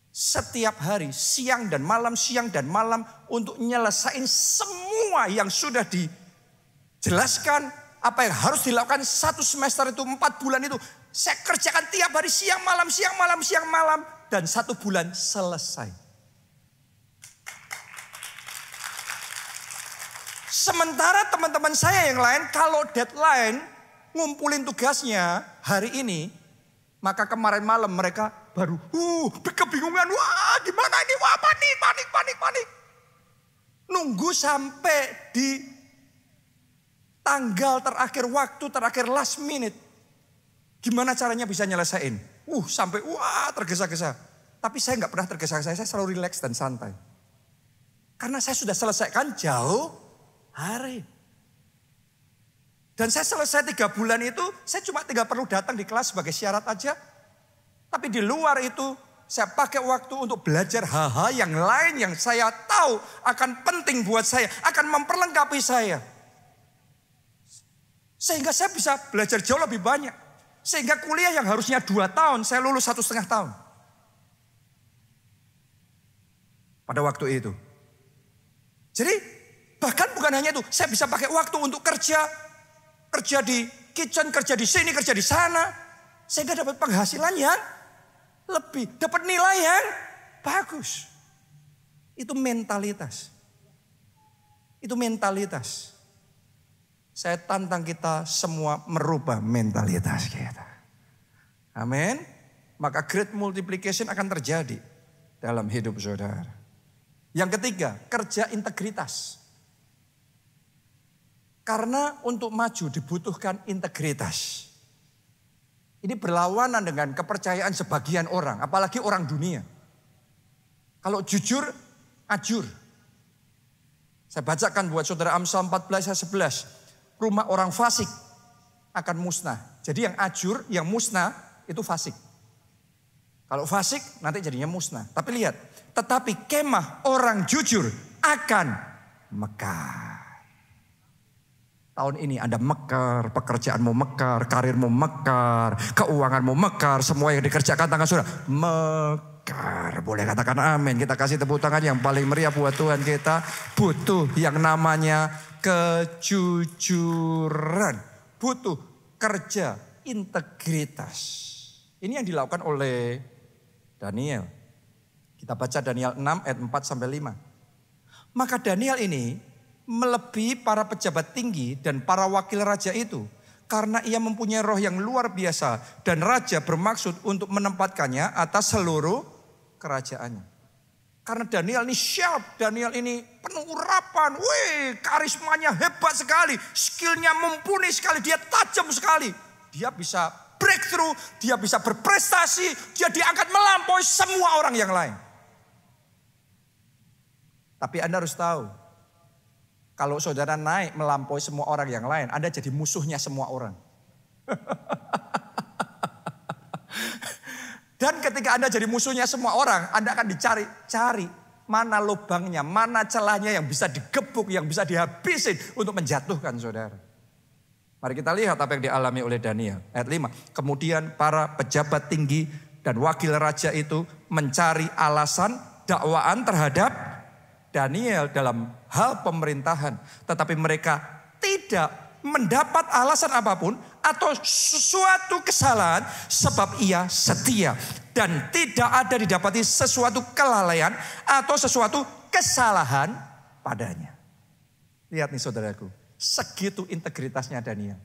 A: setiap hari, siang dan malam, untuk nyelesain semua yang sudah dijelaskan, apa yang harus dilakukan satu semester itu, 4 bulan itu. Saya kerjakan tiap hari siang malam, siang malam, siang malam. Dan 1 bulan selesai. Sementara teman-teman saya yang lain kalau deadline ngumpulin tugasnya hari ini. Maka kemarin malam mereka baru kebingungan. Wah gimana ini, wah panik. Nunggu sampai di tanggal terakhir, waktu terakhir, last minute. Gimana caranya bisa nyelesain? Sampai tergesa-gesa. Tapi saya nggak pernah tergesa-gesa, saya selalu rileks dan santai. Karena saya sudah selesaikan jauh hari. Dan saya selesai 3 bulan itu, saya cuma tinggal perlu datang di kelas sebagai syarat aja. Tapi di luar itu, saya pakai waktu untuk belajar hal-hal yang lain yang saya tahu akan penting buat saya, akan memperlengkapi saya. Sehingga saya bisa belajar jauh lebih banyak. Sehingga kuliah yang harusnya 2 tahun, saya lulus 1,5 tahun. Pada waktu itu. Jadi bahkan bukan hanya itu, saya bisa pakai waktu untuk kerja di kitchen, kerja di sini, kerja di sana. Sehingga dapat penghasilan yang lebih, dapat nilai yang bagus. Itu mentalitas. Saya tantang kita semua merubah mentalitas kita. Amin. Maka great multiplication akan terjadi dalam hidup saudara. Yang ketiga, kerja integritas. Karena untuk maju dibutuhkan integritas. Ini berlawanan dengan kepercayaan sebagian orang, apalagi orang dunia. Kalau jujur, ajur. Saya bacakan buat saudara Amsal 14 ayat 11. Rumah orang fasik akan musnah. Jadi yang ajur, yang musnah itu fasik. Kalau fasik nanti jadinya musnah. Tapi lihat, tetapi kemah orang jujur akan mekar. Tahun ini Anda mekar, pekerjaanmu mekar, karirmu mekar, keuanganmu mekar, semua yang dikerjakan tangan saudara mekar. Boleh katakan amin. Kita kasih tepuk tangan yang paling meriah buat Tuhan kita. Butuh yang namanya kejujuran. Butuh kerja integritas. Ini yang dilakukan oleh Daniel. Kita baca Daniel 6 ayat 4 sampai 5. Maka Daniel ini melebihi para pejabat tinggi dan para wakil raja itu. Karena ia mempunyai roh yang luar biasa. Dan raja bermaksud untuk menempatkannya atas seluruh kerajaannya. Karena Daniel ini sharp, Daniel ini penuh urapan. Karismanya hebat sekali. Skillnya mumpuni sekali, dia tajam sekali. Dia bisa breakthrough, dia bisa berprestasi. Dia diangkat melampaui semua orang yang lain. Tapi Anda harus tahu, kalau saudara naik melampaui semua orang yang lain, Anda jadi musuhnya semua orang. Dan ketika Anda jadi musuhnya semua orang, Anda akan dicari mana lubangnya, mana celahnya yang bisa digebuk, yang bisa dihabisin untuk menjatuhkan saudara. Mari kita lihat apa yang dialami oleh Daniel. Ayat 5. Kemudian para pejabat tinggi dan wakil raja itu mencari alasan dakwaan terhadap Daniel dalam hal pemerintahan. Tetapi mereka tidak mendapat alasan apapun atau sesuatu kesalahan sebab ia setia. Dan tidak ada didapati sesuatu kelalaian atau sesuatu kesalahan padanya. Lihat nih saudaraku, segitu integritasnya Daniel.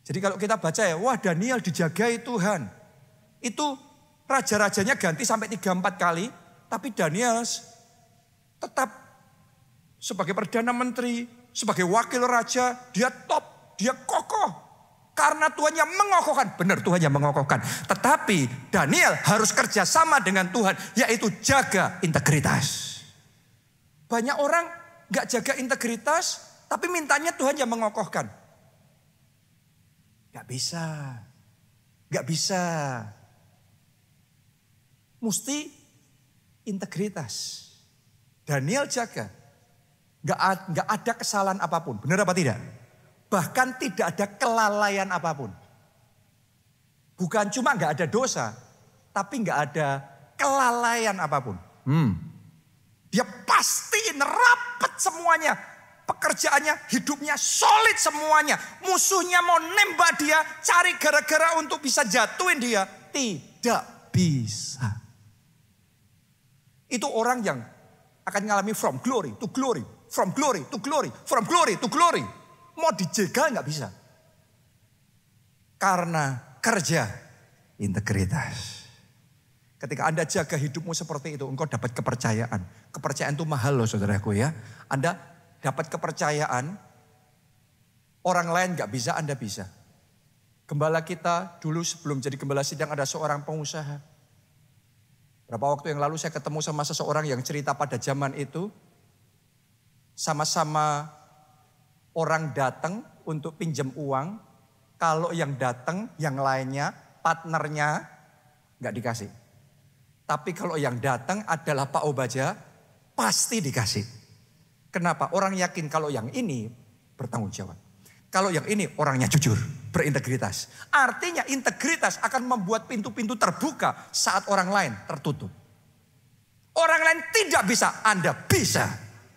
A: Jadi kalau kita baca ya, wah Daniel dijagai Tuhan. Itu raja-rajanya ganti sampai 3-4 kali, tapi Daniel tetap sebagai Perdana Menteri, sebagai wakil raja, dia top, dia kokoh. Karena Tuhan yang mengokohkan, benar Tuhan yang mengokohkan. Tetapi Daniel harus kerjasama dengan Tuhan, yaitu jaga integritas. Banyak orang gak jaga integritas, tapi mintanya Tuhan yang mengokohkan. Gak bisa, gak bisa. Mesti integritas. Daniel jaga. Gak ada kesalahan apapun. Benar apa tidak? Bahkan tidak ada kelalaian apapun. Bukan cuma gak ada dosa. Tapi gak ada kelalaian apapun. Dia pastiin rapet semuanya. pekerjaannya, hidupnya solid semuanya. Musuhnya mau nembak dia, cari gara-gara untuk bisa jatuhin dia. Tidak bisa. Itu orang yang akan mengalami from glory to glory. From glory to glory. From glory to glory. Mau dijegal nggak bisa. Karena kerja integritas. Ketika Anda jaga hidupmu seperti itu, engkau dapat kepercayaan. Kepercayaan itu mahal loh saudaraku ya. Anda dapat kepercayaan, orang lain nggak bisa, Anda bisa. Gembala kita dulu sebelum jadi gembala sidang ada seorang pengusaha. Berapa waktu yang lalu saya ketemu sama seseorang yang cerita pada zaman itu, sama-sama orang datang untuk pinjam uang, kalau yang datang, yang lainnya, partnernya nggak dikasih. Tapi kalau yang datang adalah Pak Obaja, pasti dikasih. Kenapa? Orang yakin kalau yang ini bertanggung jawab. Kalau yang ini orangnya jujur, berintegritas. Artinya integritas akan membuat pintu-pintu terbuka saat orang lain tertutup. Orang lain tidak bisa, Anda bisa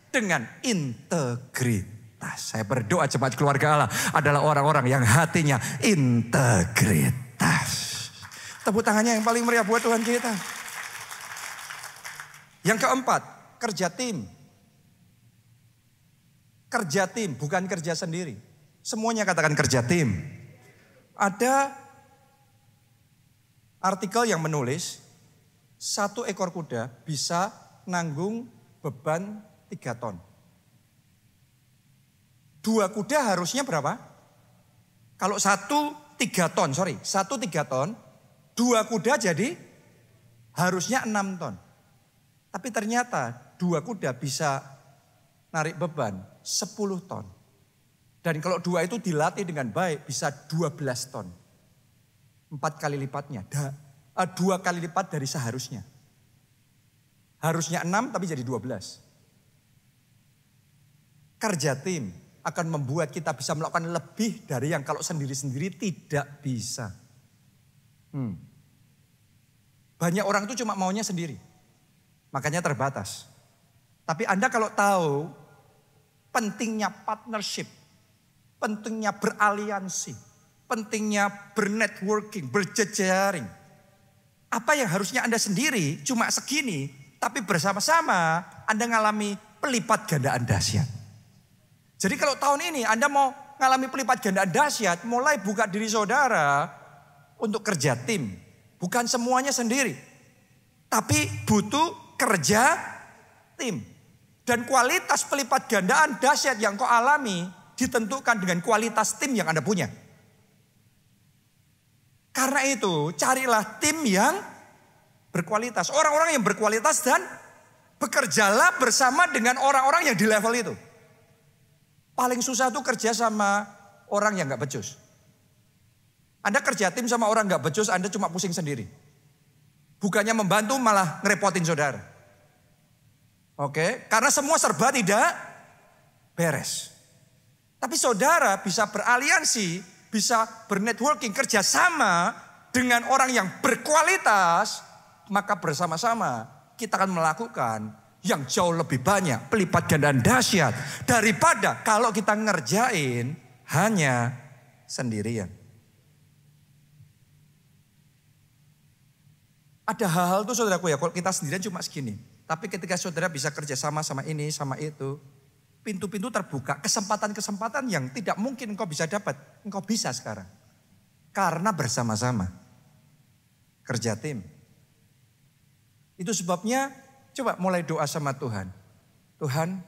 A: dengan integritas. Saya berdoa jemaat keluarga Allah adalah orang-orang yang hatinya integritas. Tepuk tangannya yang paling meriah buat Tuhan kita. Yang keempat, kerja tim. Kerja tim, bukan kerja sendiri. Semuanya katakan kerja tim. Ada artikel yang menulis, 1 ekor kuda bisa nanggung beban 3 ton. 2 kuda harusnya berapa? Kalau 1 3 ton, 1 3 ton, 2 kuda jadi harusnya 6 ton. Tapi ternyata 2 kuda bisa narik beban 10 ton. Dan kalau 2 itu dilatih dengan baik bisa 12 ton. 4 kali lipatnya. 2 kali lipat dari seharusnya. Harusnya 6 tapi jadi 12. Kerja tim akan membuat kita bisa melakukan lebih dari yang kalau sendiri-sendiri tidak bisa. Banyak orang itu cuma maunya sendiri. Makanya terbatas. Tapi Anda kalau tahu pentingnya partnership, pentingnya beraliansi, pentingnya bernetworking, berjejaring. Apa yang harusnya Anda sendiri cuma segini, tapi bersama-sama Anda ngalami pelipat gandaan dahsyat. Jadi kalau tahun ini Anda mau ngalami pelipat gandaan dahsyat, mulai buka diri saudara untuk kerja tim. Bukan semuanya sendiri, tapi butuh kerja tim. Dan kualitas pelipat gandaan dahsyat yang kau alami ditentukan dengan kualitas tim yang Anda punya. Karena itu carilah tim yang berkualitas. Orang-orang yang berkualitas dan bekerjalah bersama dengan orang-orang yang di level itu. Paling susah tuh kerja sama orang yang gak becus. Anda kerja tim sama orang gak becus, Anda cuma pusing sendiri. Bukannya membantu malah ngerepotin saudara. Oke, karena semua serba tidak beres. Tapi saudara bisa beraliansi, bisa bernetworking, kerjasama dengan orang yang berkualitas, maka bersama-sama kita akan melakukan yang jauh lebih banyak, pelipat gandaan dahsyat daripada kalau kita ngerjain hanya sendirian. Ada hal-hal tuh saudaraku ya, kalau kita sendirian cuma segini. Tapi ketika saudara bisa kerjasama sama ini, sama itu, pintu-pintu terbuka, kesempatan-kesempatan yang tidak mungkin engkau bisa dapat, engkau bisa sekarang. Karena bersama-sama. Kerja tim. Itu sebabnya coba mulai doa sama Tuhan. Tuhan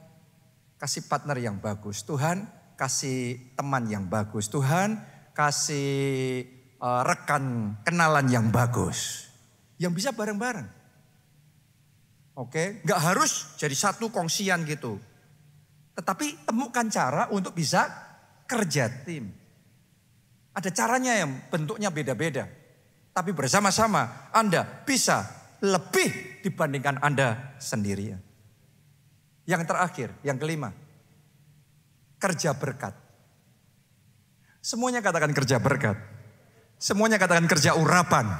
A: kasih partner yang bagus. Tuhan kasih teman yang bagus. Tuhan kasih rekan kenalan yang bagus. Yang bisa bareng-bareng. Oke, gak harus jadi satu kongsian gitu. Tetapi temukan cara untuk bisa kerja tim. Ada caranya yang bentuknya beda-beda. Tapi bersama-sama Anda bisa lebih dibandingkan Anda sendirian. Yang terakhir, yang kelima. Kerja berkat. Semuanya katakan kerja berkat. Semuanya katakan kerja urapan.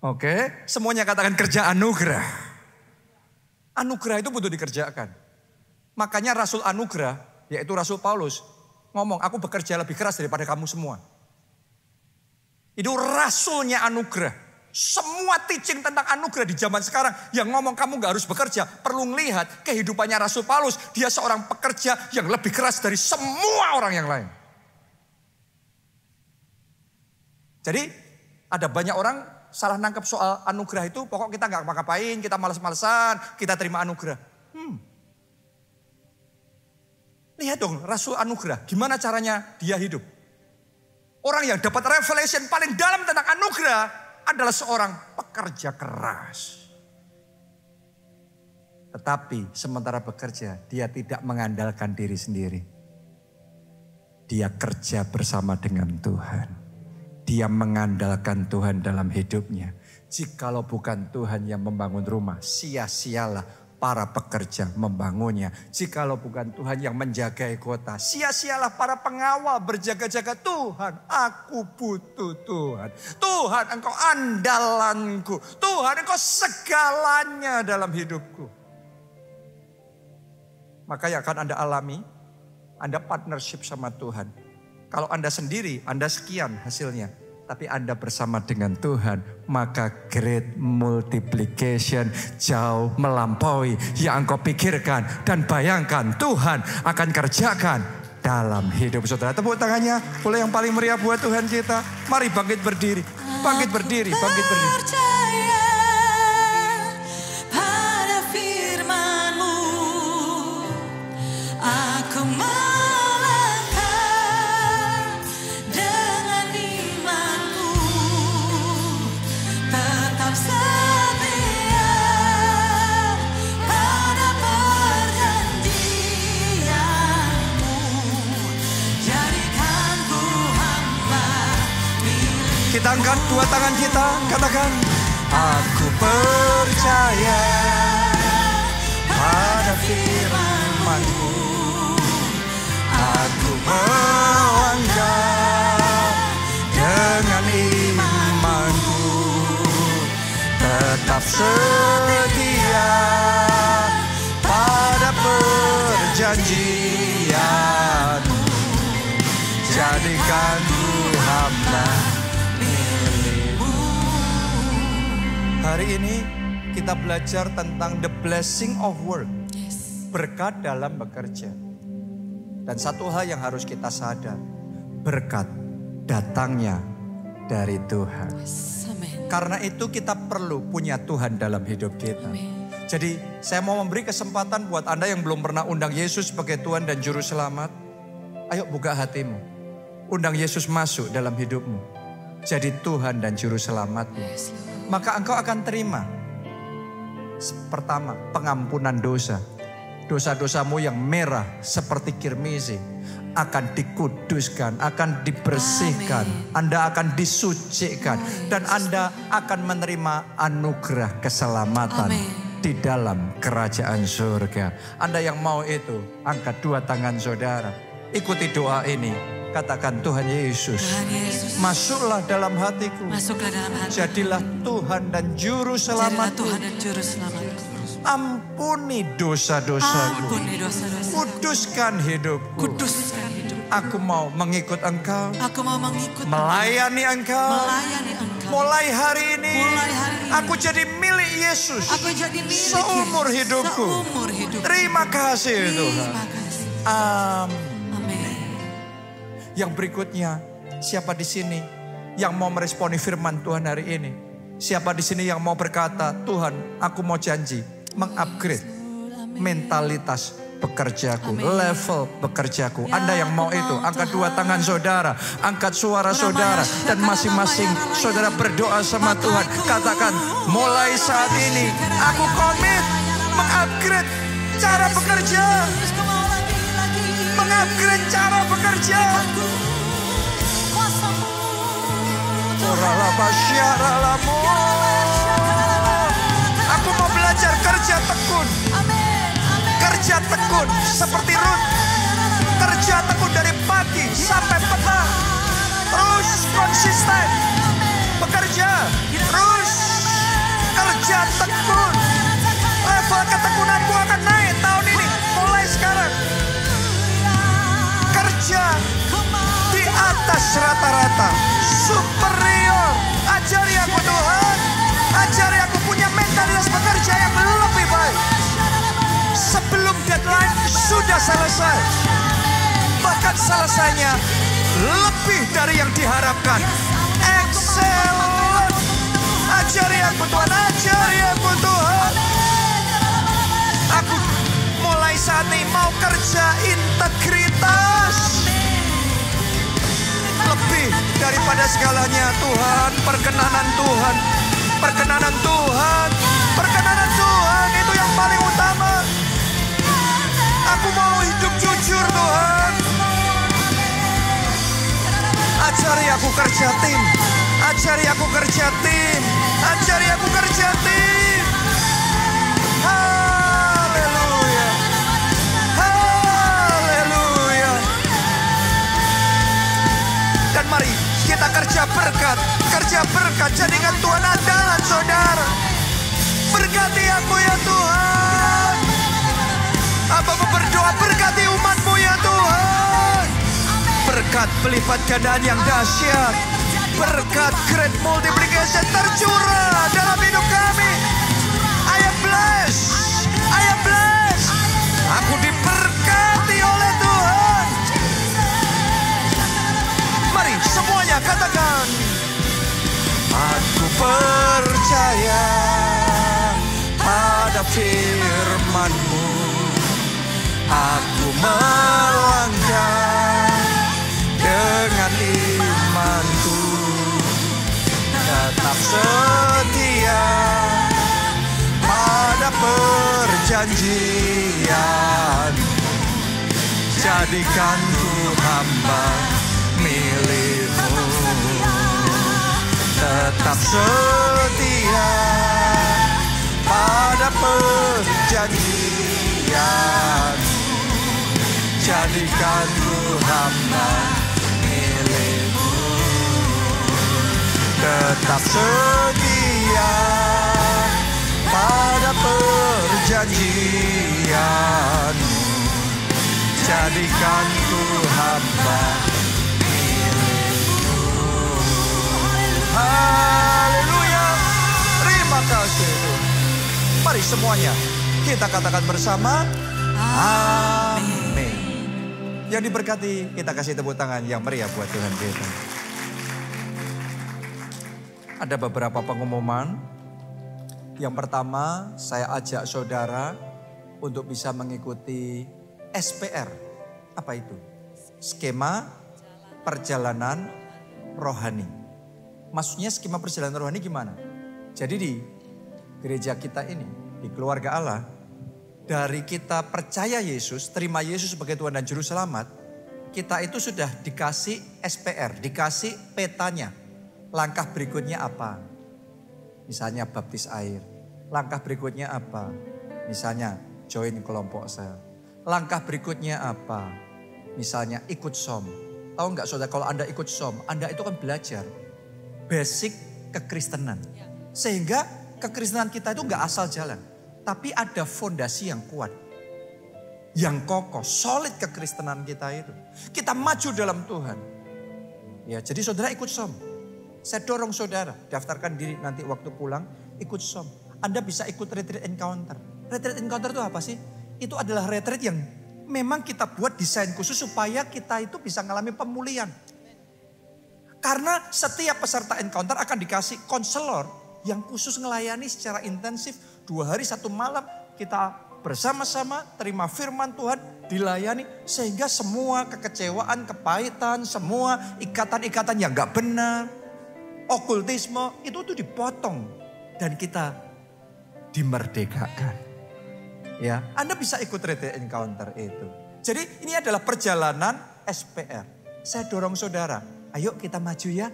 A: Oke, semuanya katakan kerja anugerah. Anugerah itu butuh dikerjakan. Makanya Rasul Anugerah, yaitu Rasul Paulus, ngomong, aku bekerja lebih keras daripada kamu semua. Itu rasulnya anugerah. Semua teaching tentang anugerah di zaman sekarang yang ngomong kamu gak harus bekerja. Perlu melihat kehidupannya Rasul Paulus. Dia seorang pekerja yang lebih keras dari semua orang yang lain. Jadi ada banyak orang salah nangkep soal anugerah itu. Pokok kita gak ngapain, kita males-malesan, kita terima anugerah. Lihat dong Rasul Anugerah, gimana caranya dia hidup. Orang yang dapat revelation paling dalam tentang anugerah adalah seorang pekerja keras. Tetapi sementara bekerja, dia tidak mengandalkan diri sendiri. Dia kerja bersama dengan Tuhan. Dia mengandalkan Tuhan dalam hidupnya. Jikalau bukan Tuhan yang membangun rumah, sia-sialah para pekerja membangunnya. Jikalau bukan Tuhan yang menjaga kota, sia-sialah para pengawal berjaga-jaga. Tuhan, aku butuh Tuhan. Tuhan, Engkau andalanku. Tuhan, Engkau segalanya dalam hidupku. Maka yang akan Anda alami, Anda partnership sama Tuhan. Kalau Anda sendiri, Anda sekian hasilnya. Tapi Anda bersama dengan Tuhan, maka great multiplication jauh melampaui yang engkau pikirkan dan bayangkan Tuhan akan kerjakan dalam hidup saudara. Tepuk tangannya, boleh yang paling meriah buat Tuhan kita. Mari bangkit berdiri, bangkit berdiri, bangkit berdiri.
B: Percaya pada firman-Mu, aku
A: kita angkat dua tangan kita, katakan, aku percaya pada firman-Mu, aku melangkah dengan imanku, tetap setia pada perjanjian-Mu, jadikan ku hamba. Hari ini kita belajar tentang the blessing of work. Berkat dalam bekerja. Dan satu hal yang harus kita sadar. Berkat datangnya dari Tuhan. Karena itu kita perlu punya Tuhan dalam hidup kita. Jadi saya mau memberi kesempatan buat Anda yang belum pernah undang Yesus sebagai Tuhan dan Juru Selamat. Ayo buka hatimu. Undang Yesus masuk dalam hidupmu. Jadi Tuhan dan Juru Selamatmu. Maka engkau akan terima. Pertama, pengampunan dosa. Dosa-dosamu yang merah seperti kirmizi akan dikuduskan, akan dibersihkan.
B: Amin.
A: Anda akan disucikan. Dan Anda akan menerima anugerah keselamatan.
B: Amin.
A: Di dalam kerajaan surga. Anda yang mau itu, angkat dua tangan saudara. Ikuti doa ini. Katakan, Tuhan Yesus, masuklah dalam hatiku.
B: Masuklah dalam hatiku.
A: Jadilah Tuhan dan Juru Selamatku.
B: Tuhan dan Juru Selamatku.
A: Ampuni dosa-dosaku.
B: Ampuni dosa-dosaku.
A: Kuduskan hidupku.
B: Kuduskan hidupku.
A: Aku mau mengikut Engkau.
B: Aku mau mengikut.
A: Melayani Engkau.
B: Melayani Engkau.
A: Mulai hari ini.
B: Mulai hari ini.
A: Aku jadi milik Yesus.
B: Aku jadi milik
A: seumur
B: Yesus.
A: hidupku.
B: Seumur hidupku.
A: Terima kasih Tuhan.
B: Terima kasih.
A: Amin.
B: Amin.
A: Yang berikutnya, siapa di sini yang mau meresponi firman Tuhan hari ini? Siapa di sini yang mau berkata, Tuhan, aku mau janji mengupgrade mentalitas bekerjaku, level bekerjaku. Anda yang mau itu, angkat dua tangan saudara, angkat suara saudara, dan masing-masing saudara berdoa sama Tuhan. Katakan, mulai saat ini aku komit mengupgrade cara bekerja. Mengupgrade cara bekerja. Aku mau belajar kerja tekun. Kerja tekun seperti Ruth. Kerja tekun dari pagi sampai petang. Terus konsisten. Bekerja. Terus kerja tekun. Level ketekunanku akan naik tahun ini. Mulai sekarang. sudah selesai. Bahkan selesainya lebih dari yang diharapkan. Excellent. Ajari aku Tuhan, ajari aku Tuhan. Aku mulai saat ini mau kerja integritas. Lebih daripada segalanya Tuhan, perkenanan Tuhan. Perkenanan Tuhan, perkenanan Tuhan itu yang paling utama. Aku mau hidup jujur Tuhan. Ajari aku kerja tim, ajari aku kerja tim, ajari aku kerja tim. Haleluya, haleluya. Dan mari kita kerja berkat, jadikan Tuhan andalan saudara. Berkati aku ya Tuhan. Hamba berdoa berkati umat-Mu ya Tuhan. Berkat pelipat gandaan yang dahsyat, berkat great multiplication tercurah dalam hidup kami. I am blessed, I am blessed. Aku diberkati oleh Tuhan. Mari semuanya katakan. Aku percaya pada firman-Mu. Aku melangkah dengan imanku, tetap setia pada perjanjian. Jadikan ku hamba milik-Mu, tetap setia pada perjanjian. Jadikan ku hamba milik-Mu, tetap setia pada perjanjian. Jadikan ku hamba milik-Mu. Haleluya. Terima kasih. Mari semuanya kita katakan bersama. Amin. Yang diberkati, kita kasih tepuk tangan yang meriah buat Tuhan kita. Ada beberapa pengumuman. Yang pertama, saya ajak saudara untuk bisa mengikuti SPR. Apa itu? Skema Perjalanan Rohani. Maksudnya skema perjalanan rohani gimana? Jadi di gereja kita ini, di keluarga Allah, dari kita percaya Yesus, terima Yesus sebagai Tuhan dan Juru Selamat, kita itu sudah dikasih SPR, dikasih petanya. Langkah berikutnya apa? Misalnya baptis air. Langkah berikutnya apa? Misalnya join kelompok sel. Langkah berikutnya apa? Misalnya ikut SOM. Tahu nggak saudara, kalau Anda ikut SOM, Anda itu kan belajar basic kekristenan. Sehingga kekristenan kita itu nggak asal jalan. Tapi ada fondasi yang kuat. Yang kokoh, solid kekristenan kita itu. Kita maju dalam Tuhan. Ya, jadi saudara ikut SOM. Saya dorong saudara, daftarkan diri nanti waktu pulang, ikut SOM. Anda bisa ikut retreat encounter. Retreat encounter itu apa sih? Itu adalah retreat yang memang kita buat desain khusus supaya kita itu bisa mengalami pemulihan. Karena setiap peserta encounter akan dikasih konselor yang khusus melayani secara intensif 2 hari 1 malam. Kita bersama-sama terima firman Tuhan, dilayani sehingga semua kekecewaan, kepahitan, semua ikatan-ikatan yang gak benar, okultisme itu tuh dipotong dan kita dimerdekakan. Ya, Anda bisa ikut retreat encounter itu. Jadi ini adalah perjalanan SPR. Saya dorong saudara, ayo kita maju ya.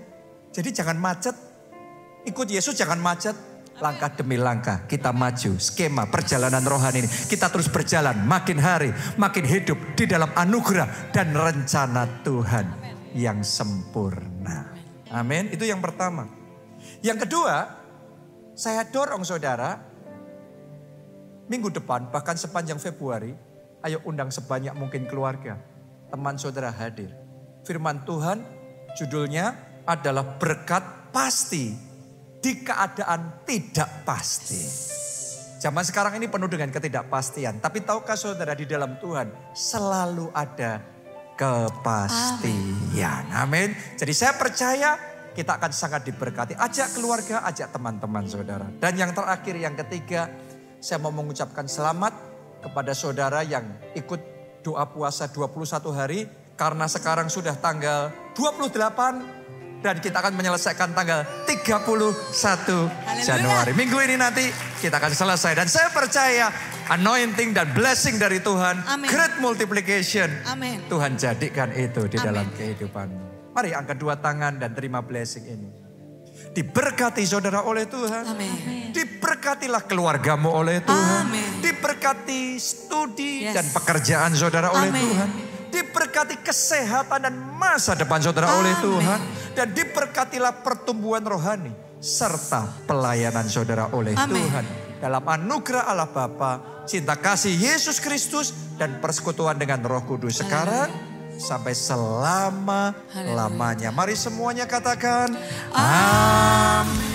A: Jadi jangan macet. Ikut Yesus jangan macet. Langkah demi langkah kita maju. Skema perjalanan rohani ini. Kita terus berjalan makin hari, makin hidup di dalam anugerah dan rencana Tuhan yang sempurna. Amin. Itu yang pertama. Yang kedua, saya dorong saudara, minggu depan bahkan sepanjang Februari, ayo undang sebanyak mungkin keluarga, teman saudara hadir. Firman Tuhan judulnya adalah berkat pasti di keadaan tidak pasti. Zaman sekarang ini penuh dengan ketidakpastian. Tapi tahukah saudara, di dalam Tuhan selalu ada kepastian. Amin. Jadi saya percaya kita akan sangat diberkati. Ajak keluarga, ajak teman-teman saudara. Dan yang terakhir, yang ketiga, saya mau mengucapkan selamat kepada saudara yang ikut doa puasa 21 hari. Karena sekarang sudah tanggal 28 dan kita akan menyelesaikan tanggal 31 Januari. Minggu ini nanti kita akan selesai. Dan saya percaya anointing dan blessing dari Tuhan,
B: Amin.
A: great multiplication,
B: Amin.
A: Tuhan jadikan itu di
B: Amin.
A: dalam kehidupanmu. Mari angkat dua tangan dan terima blessing ini. Diberkati saudara oleh Tuhan.
B: Amin.
A: Diberkatilah keluargamu oleh Tuhan.
B: Amin.
A: Diberkati studi
B: Yes.
A: dan pekerjaan saudara oleh
B: Amin.
A: Tuhan. Diberkati kesehatan dan masa depan saudara oleh
B: Amin.
A: Tuhan. Dan diberkatilah pertumbuhan rohani serta pelayanan saudara oleh
B: Amin.
A: Tuhan. Dalam anugerah Allah Bapa, cinta kasih Yesus Kristus dan persekutuan dengan Roh Kudus sekarang sampai selama-lamanya. Mari semuanya katakan amin.